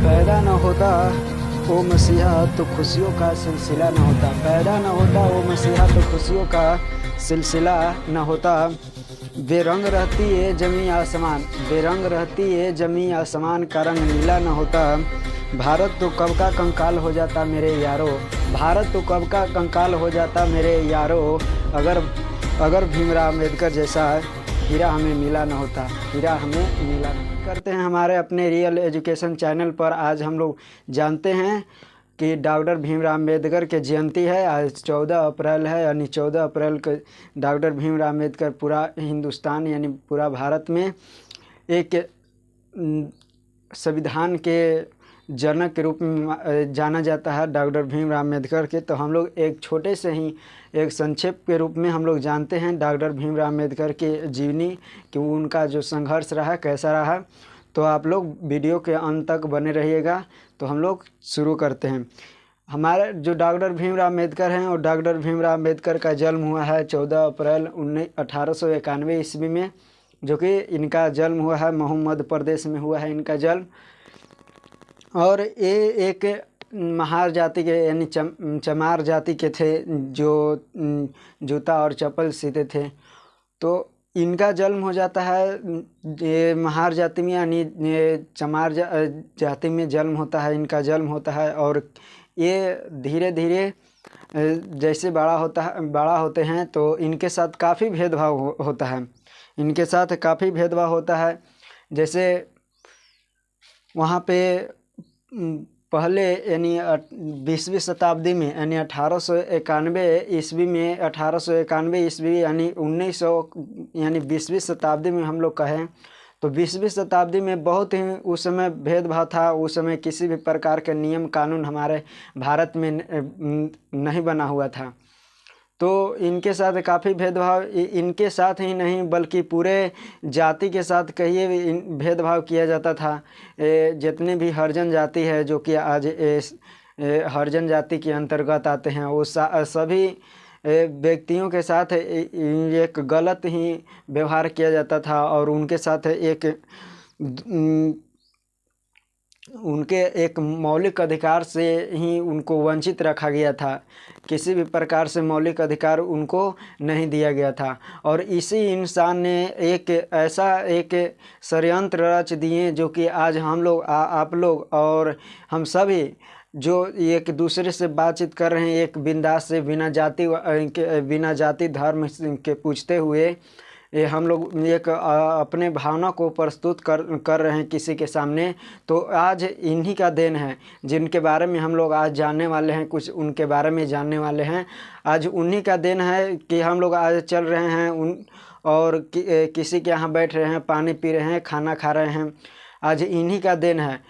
पैदा न होता वो मसीहा तो खुशियों का सिलसिला न होता। पैदा न होता वो मसीहा तो खुशियों का सिलसिला न होता। बेरंग रहती है जमी आसमान, बेरंग रहती है जमी आसमान का रंग नीला न होता। भारत तो कब का कंकाल हो जाता मेरे यारो, भारत तो कब का कंकाल हो जाता मेरे यारो। अगर अगर भीमराव अम्बेडकर जैसा हीरा हमें मिला न होता, हीरा हमें मिला न करते हैं हमारे अपने रियल एजुकेशन चैनल पर। आज हम लोग जानते हैं कि डॉक्टर भीमराव अम्बेडकर की जयंती है। आज 14 अप्रैल है, यानी 14 अप्रैल को डॉक्टर भीमराव अम्बेडकर पूरा हिंदुस्तान यानी पूरा भारत में एक संविधान के जनक के रूप में जाना जाता है डॉक्टर भीमराव अम्बेडकर के। तो हम लोग एक छोटे से ही एक संक्षेप के रूप में हम लोग जानते हैं डॉक्टर भीमराव अम्बेडकर की जीवनी, कि उनका जो संघर्ष रहा कैसा रहा। तो आप लोग वीडियो के अंत तक बने रहिएगा। तो हम लोग शुरू करते हैं। हमारे जो डॉक्टर भीमराव अम्बेडकर हैं और डॉक्टर भीमराव अम्बेडकर का जन्म हुआ है 14 अप्रैल 1891 ईस्वी में, जो कि इनका जन्म हुआ है महू मध्य प्रदेश में हुआ है इनका जन्म। और ये एक महार जाति के यानी चमार जाति के थे जो जूता और चप्पल सीते थे। तो इनका जन्म हो जाता है ये महार जाति में, यानी ये चमार जाति में जन्म होता है, इनका जन्म होता है। और ये धीरे धीरे जैसे बड़ा होते हैं तो इनके साथ काफ़ी भेदभाव होता है, इनके साथ काफ़ी भेदभाव होता है। जैसे वहाँ पे पहले यानी 20वीं शताब्दी में यानी 1891 ईस्वी में, 1891 ईस्वी यानी 1900 यानी 20वीं शताब्दी में हम लोग कहें तो 20वीं शताब्दी में बहुत ही उस समय भेदभाव था। उस समय किसी भी प्रकार के नियम कानून हमारे भारत में नहीं बना हुआ था। तो इनके साथ काफ़ी भेदभाव, इनके साथ ही नहीं बल्कि पूरे जाति के साथ कहिए भेदभाव किया जाता था। जितने भी हरिजन जाति है जो कि आज हरिजन जाति के अंतर्गत आते हैं, वो सभी व्यक्तियों के साथ एक गलत ही व्यवहार किया जाता था। और उनके साथ एक मौलिक अधिकार से ही उनको वंचित रखा गया था। किसी भी प्रकार से मौलिक अधिकार उनको नहीं दिया गया था। और इसी इंसान ने एक ऐसा एक षड्यंत्र रच दिए जो कि आज हम लोग आप लोग और हम सभी जो एक दूसरे से बातचीत कर रहे हैं एक बिंदास से बिना जाति धर्म के पूछते हुए, ये हम लोग एक अपने भावना को प्रस्तुत कर रहे हैं किसी के सामने। तो आज इन्हीं का देन है जिनके बारे में हम लोग आज जानने वाले हैं, कुछ उनके बारे में जानने वाले हैं। आज उन्हीं का देन है कि हम लोग आज चल रहे हैं और किसी के यहाँ बैठ रहे हैं, पानी पी रहे हैं, खाना खा रहे हैं। आज इन्हीं का देन है।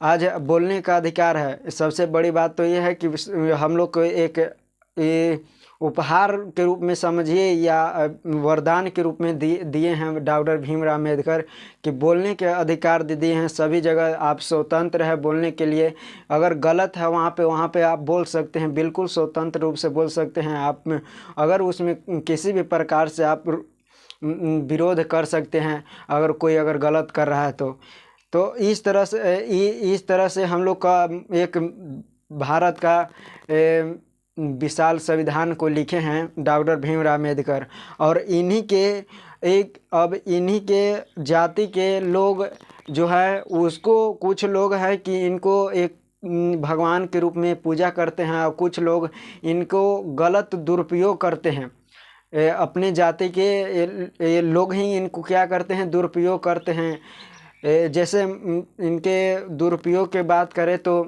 आज बोलने का अधिकार है। सबसे बड़ी बात तो ये है कि हम लोग को एक उपहार के रूप में समझिए या वरदान के रूप में दिए हैं डॉक्टर भीमराव अम्बेडकर, कि बोलने के अधिकार दिए हैं। सभी जगह आप स्वतंत्र है बोलने के लिए। अगर गलत है वहाँ पे आप बोल सकते हैं, बिल्कुल स्वतंत्र रूप से बोल सकते हैं। आप अगर उसमें किसी भी प्रकार से आप विरोध कर सकते हैं अगर कोई गलत कर रहा है तो इस तरह से हम लोग का एक भारत का विशाल संविधान को लिखे हैं डॉक्टर भीमराव अम्बेडकर। और इन्हीं के जाति के लोग जो है उसको, कुछ लोग हैं कि इनको एक भगवान के रूप में पूजा करते हैं और कुछ लोग इनको गलत दुरुपयोग करते हैं। अपने जाति के लोग ही इनको क्या करते हैं, दुरुपयोग करते हैं। जैसे इनके दुरुपयोग की बात करें तो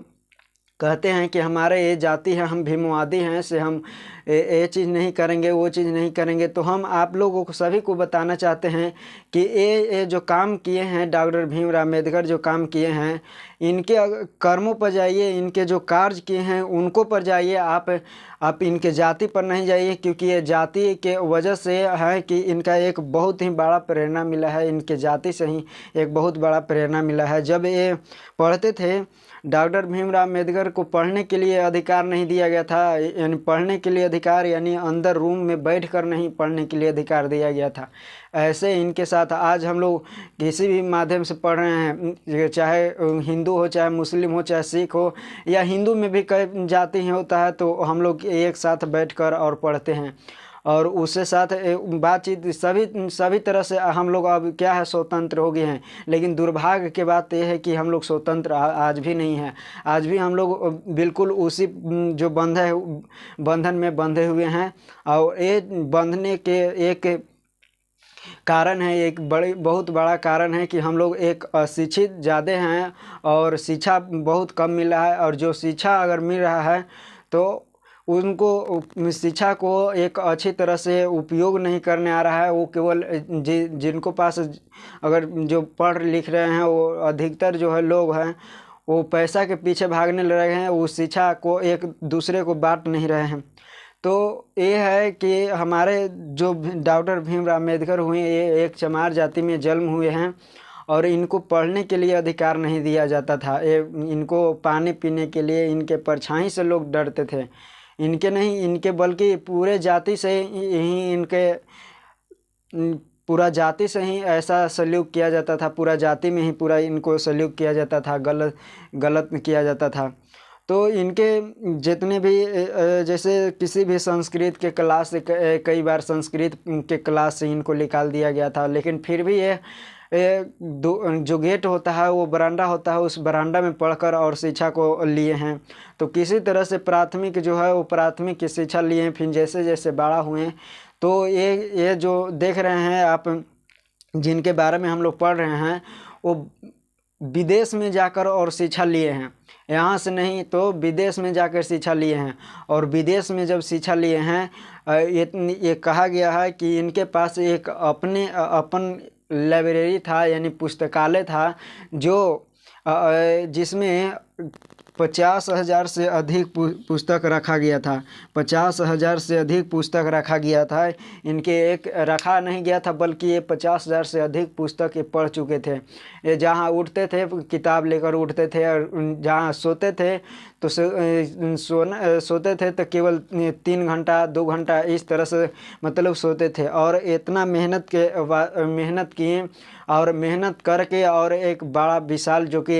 कहते हैं कि हमारे ये जाति है, हम भीमवादी हैं, से हम ये चीज़ नहीं करेंगे, वो चीज़ नहीं करेंगे। तो हम आप लोगों को सभी को बताना चाहते हैं कि ये जो काम किए हैं डॉक्टर भीमराव अम्बेडकर, जो काम किए हैं इनके कर्मों पर जाइए, इनके जो कार्य किए हैं उनको पर जाइए। आप इनके जाति पर नहीं जाइए, क्योंकि ये जाति के वजह से है कि इनका एक बहुत ही बड़ा प्रेरणा मिला है। इनके जाति से ही एक बहुत बड़ा प्रेरणा मिला है। जब ये पढ़ते थे डॉक्टर भीमराव अम्बेडकर को पढ़ने के लिए अधिकार नहीं दिया गया था, यानी पढ़ने के लिए अधिकार यानी अंदर रूम में बैठकर नहीं पढ़ने के लिए अधिकार दिया गया था। ऐसे इनके साथ आज हम लोग किसी भी माध्यम से पढ़ रहे हैं, चाहे हिंदू हो, चाहे मुस्लिम हो, चाहे सिख हो, या हिंदू में भी कई जाति होता है, तो हम लोग एक साथ बैठकर और पढ़ते हैं और उसके साथ बातचीत सभी सभी तरह से हम लोग अब क्या है स्वतंत्र हो गए हैं। लेकिन दुर्भाग्य की बात यह है कि हम लोग स्वतंत्र आज भी नहीं हैं। आज भी हम लोग बिल्कुल उसी जो बंधन में बंधे हुए हैं। और ये बंधने के एक कारण है, एक बहुत बड़ा कारण है कि हम लोग एक अशिक्षित ज़्यादा हैं और शिक्षा बहुत कम मिल रहा है। और जो शिक्षा अगर मिल रहा है तो उनको शिक्षा को एक अच्छी तरह से उपयोग नहीं करने आ रहा है। वो केवल जिनको पास अगर जो पढ़ लिख रहे हैं वो अधिकतर जो है लोग हैं वो पैसा के पीछे भागने लगे हैं, वो शिक्षा को एक दूसरे को बांट नहीं रहे हैं। तो ये है कि हमारे जो डॉक्टर भीमराव अम्बेडकर हुए, ये एक चमार जाति में जन्म हुए हैं और इनको पढ़ने के लिए अधिकार नहीं दिया जाता था। ये इनको पानी पीने के लिए इनके परछाई से लोग डरते थे, इनके नहीं, इनके बल्कि पूरे जाति से ही इनके पूरा जाति से ही ऐसा सल्यूट किया जाता था। पूरा जाति में ही पूरा इनको सल्यूट किया जाता था, गलत किया जाता था। तो इनके जितने भी जैसे किसी भी संस्कृत के क्लास से कई बार संस्कृत के क्लास से इनको निकाल दिया गया था, लेकिन फिर भी ये जो गेट होता है, वो बरांडा होता है, उस बरांडा में पढ़कर और शिक्षा को लिए हैं। तो किसी तरह से प्राथमिक जो है वो प्राथमिक की शिक्षा लिए हैं। फिर जैसे जैसे बड़ा हुए तो ये जो देख रहे हैं आप, जिनके बारे में हम लोग पढ़ रहे हैं, वो विदेश में जाकर और शिक्षा लिए हैं, यहाँ से नहीं तो विदेश में जाकर शिक्षा लिए हैं। और विदेश में जब शिक्षा लिए हैं, ये कहा गया है कि इनके पास एक अपन लाइब्रेरी था, यानी पुस्तकालय था, जो जिसमें 50,000 से अधिक पुस्तक रखा गया था। 50,000 से अधिक पुस्तक रखा गया था। इनके एक रखा नहीं गया था, बल्कि ये 50,000 से अधिक पुस्तक ये पढ़ चुके थे। ये जहाँ उठते थे किताब लेकर उठते थे, और जहाँ सोते थे तो सोते थे तो केवल 3 घंटा 2 घंटा इस तरह से मतलब सोते थे। और इतना मेहनत किए और मेहनत करके और एक बड़ा विशाल जो कि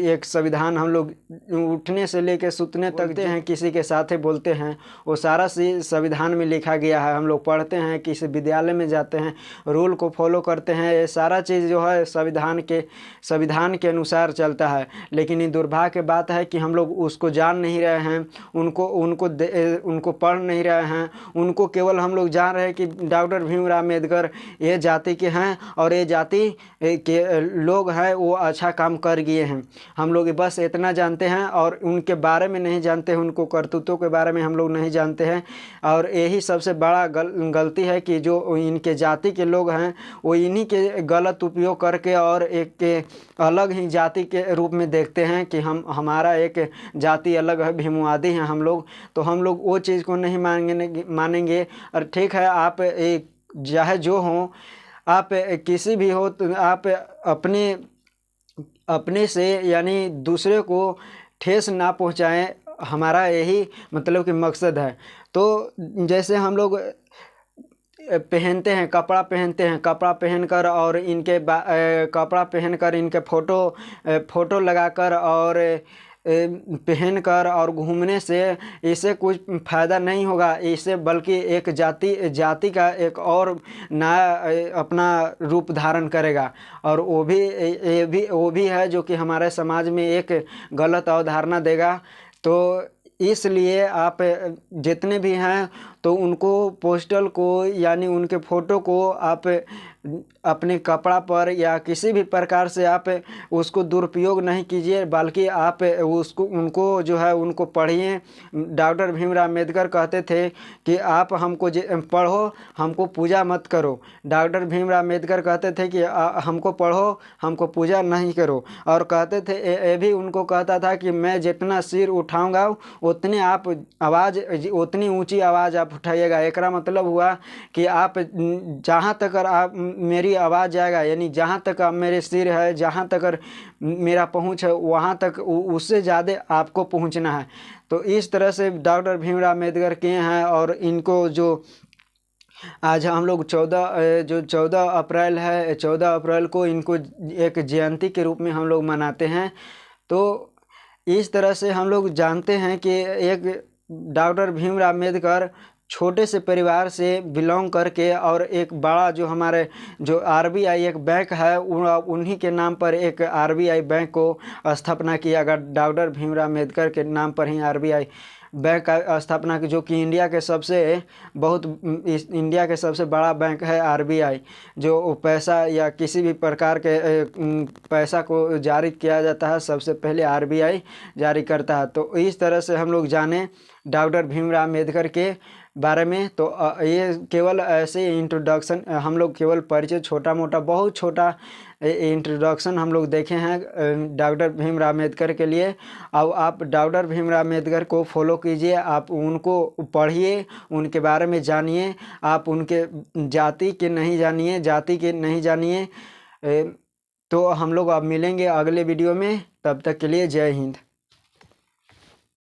एक संविधान हम लोग उठने से लेकर सुतने तक हैं, किसी के साथ बोलते हैं, वो सारा संविधान में लिखा गया है। हम लोग पढ़ते हैं, किसी विद्यालय में जाते हैं, रूल को फॉलो करते हैं, ये सारा चीज़ जो है संविधान के अनुसार चलता है। लेकिन ये दुर्भाग्य की बात है कि हम लोग उसको जान नहीं रहे हैं, उनको पढ़ नहीं रहे हैं। उनको केवल हम लोग जान रहे हैं कि डॉक्टर भीमराव अम्बेडकर ये जाति के हैं और ये जाति के लोग हैं, वो अच्छा काम कर गए हैं। हम लोग बस इतना जानते हैं और उनके बारे में नहीं जानते हैं, उनको करतूतों के बारे में हम लोग नहीं जानते हैं। और यही सबसे बड़ा गलती है कि जो इनके जाति के लोग हैं वो इन्हीं के गलत उपयोग करके और एक के अलग ही जाति के रूप में देखते हैं कि हमारा एक जाति अलग है, भीमवादी हैं हम लोग। तो हम लोग वो चीज़ को नहीं मानेंगे। और ठीक है, आप एक चाहे जो हों, आप किसी भी हो, तो आप अपने से यानी दूसरे को ठेस ना पहुंचाएं, हमारा यही मतलब कि मकसद है। तो जैसे हम लोग पहनते हैं, कपड़ा पहनकर और इनके कपड़ा पहनकर इनके फ़ोटो लगाकर और पहनकर और घूमने से इससे कुछ फ़ायदा नहीं होगा। इससे बल्कि एक जाति का एक और नया अपना रूप धारण करेगा। और वो भी है जो कि हमारे समाज में एक गलत अवधारणा देगा। तो इसलिए आप जितने भी हैं तो उनको पोस्टर को यानी उनके फ़ोटो को आप अपने कपड़ा पर या किसी भी प्रकार से आप उसको दुरुपयोग नहीं कीजिए, बल्कि आप उनको जो है उनको पढ़िए। डॉक्टर भीमराव अम्बेडकर कहते थे कि आप हमको पढ़ो, हमको पूजा मत करो। डॉक्टर भीमराव अम्बेडकर कहते थे कि हमको पढ़ो, हमको पूजा नहीं करो। और कहते थे, ये भी उनको कहता था कि मैं जितना सिर उठाऊंगा उतनी ऊंची आवाज़ आप उठाइएगा। एकरा मतलब हुआ कि आप जहाँ तक आप मेरी आवाज़ जाएगा, यानी जहाँ तक मेरे सिर है, जहाँ तक मेरा पहुँच है, वहाँ तक उससे ज़्यादा आपको पहुँचना है। तो इस तरह से डॉक्टर भीमराव अम्बेडकर किए हैं। और इनको जो आज हम लोग 14 अप्रैल है, 14 अप्रैल को इनको एक जयंती के रूप में हम लोग मनाते हैं। तो इस तरह से हम लोग जानते हैं कि एक डॉक्टर भीमराव अम्बेडकर छोटे से परिवार से बिलोंग करके और एक बड़ा जो हमारे जो आरबीआई एक बैंक है उन्हीं के नाम पर एक आरबीआई बैंक को स्थापना किया। अगर डॉक्टर भीमराव अम्बेडकर के नाम पर ही आरबीआई बैंक का स्थापना की, जो कि इंडिया के सबसे बड़ा बैंक है आरबीआई, जो पैसा या किसी भी प्रकार के पैसा को जारी किया जाता है सबसे पहले आरबीआई जारी करता है। तो इस तरह से हम लोग जाने डॉक्टर भीमराव अम्बेडकर के बारे में। तो ये केवल ऐसे इंट्रोडक्शन, हम लोग केवल परिचय छोटा मोटा बहुत छोटा इंट्रोडक्शन हम लोग देखे हैं डॉक्टर भीमराव अम्बेडकर के लिए। अब आप डॉक्टर भीमराव अम्बेडकर को फॉलो कीजिए, आप उनको पढ़िए, उनके बारे में जानिए, आप उनके जाति के नहीं जानिए। तो हम लोग अब मिलेंगे अगले वीडियो में, तब तक के लिए जय हिंद।